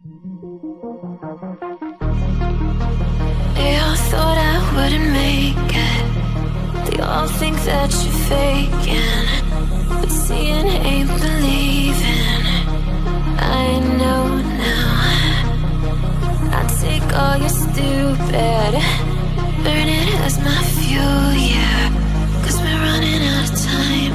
They all thought I wouldn't make it. They all think that you're faking, but seeing ain't believing. I know now. I take all your stupid, burn it as my fuel, yeah. 'Cause we're running out of time,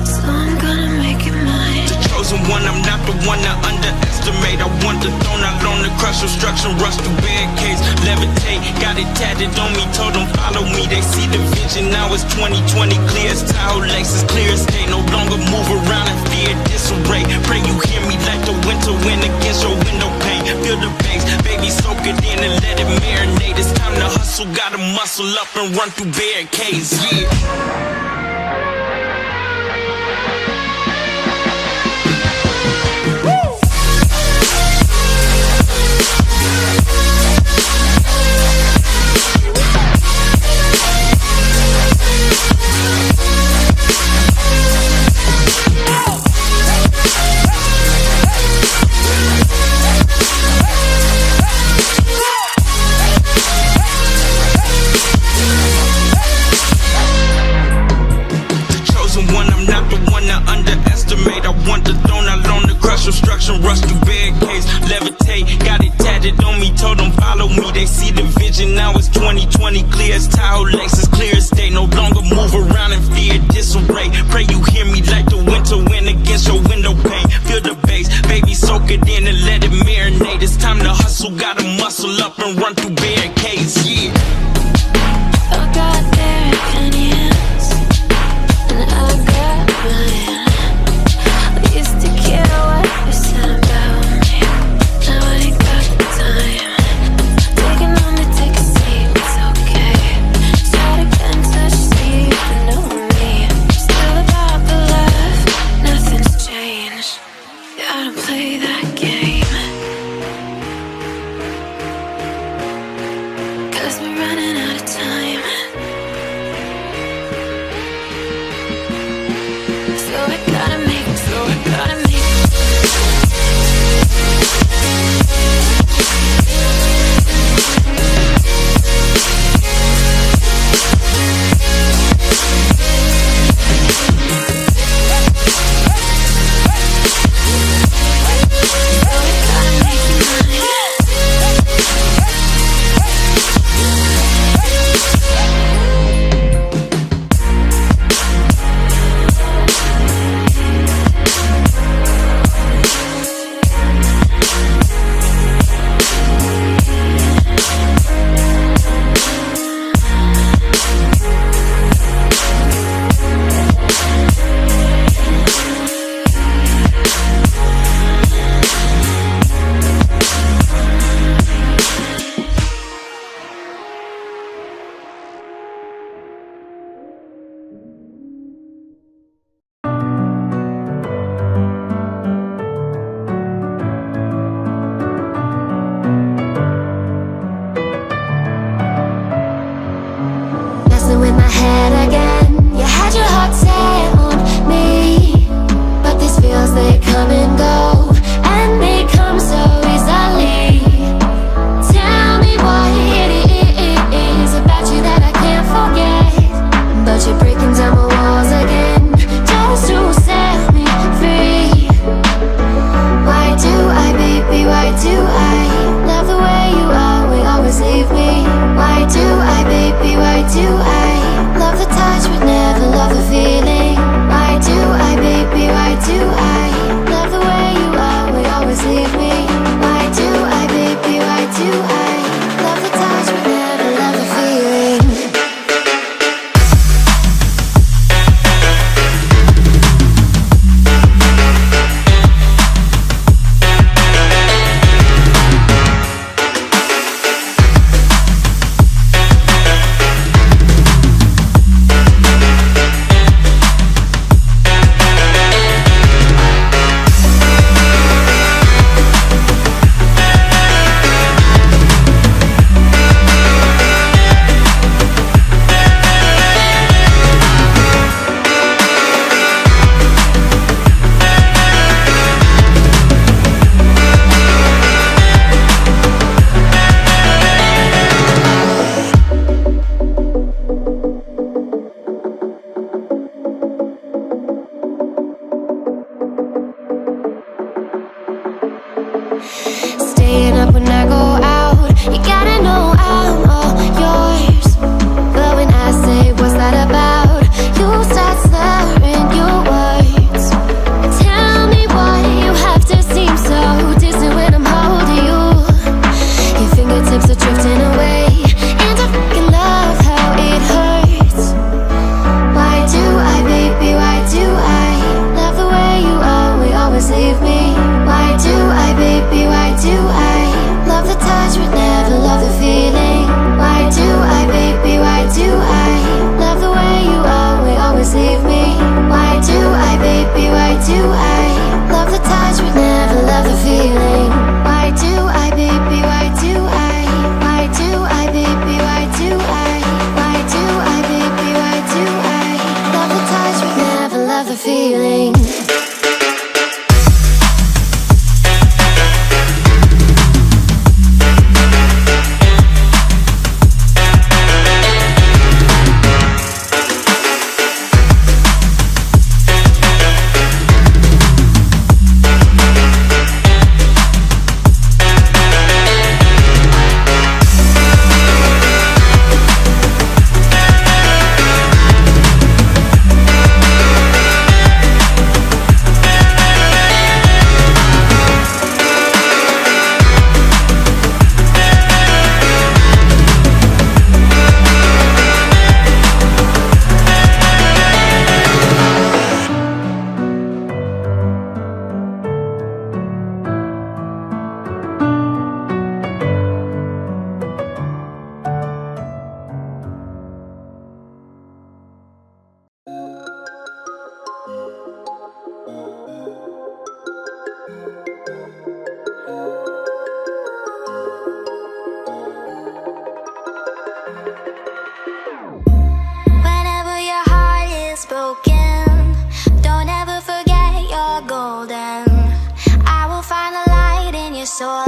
so I'm gonna make it mine. The chosen one, I'm not the one to underestimate. I want the throne, I loan the crush, obstruction, rush through barricades, levitate. Got it tatted on me, told them follow me. They see the vision, now it's 2020, clear as Tahoe lakes, as clear as day. No longer move around in fear, disarray. Pray you hear me like the winter wind against your window pane. Feel the bass, baby, soak it in and let it marinate. It's time to hustle, gotta muscle up and run through barricades, yeah. Obstruction, rush through barricades, levitate. Got it tatted on me, told them follow me. They see the vision, now it's 2020, clear as Tahoe lakes, as clear as day. No longer move around in fear, disarray. Pray you hear me like the winter wind against your window pane. Feel the bass, baby, soak it in and let it marinate. It's time to hustle, gotta muscle up and run through barricades, yeah. I got their opinions, and I got mine. Used to care what you said about me. Now I ain't got the time. Taking on to take a seat, it's okay. Start again, touch sleep, and know me. Still about the love, nothing's changed. Yeah, I don't play that game. 'Cause we're running out of time. So I gotta make so Staying up when I go out, you gotta know I'm all yours. But when I say what's that about, you start slurring your words. Tell me why you have to seem so distant when I'm holding you. Your fingertips are drifting away, and I fucking love how it hurts. Why do I, baby, why do I love the way you always leave me? Why do I, baby, why do I love the touch but never love the feeling? Why do I, baby, why do I love the way you always leave me? Why do I, baby, why do I love the touch but never love the feeling? Why do I, baby, why do I? Why do I, baby, why do I? Why do I, baby, why do I love the touch but never love the feeling? Whenever your heart is broken, don't ever forget you're golden. I will find the light in your soul.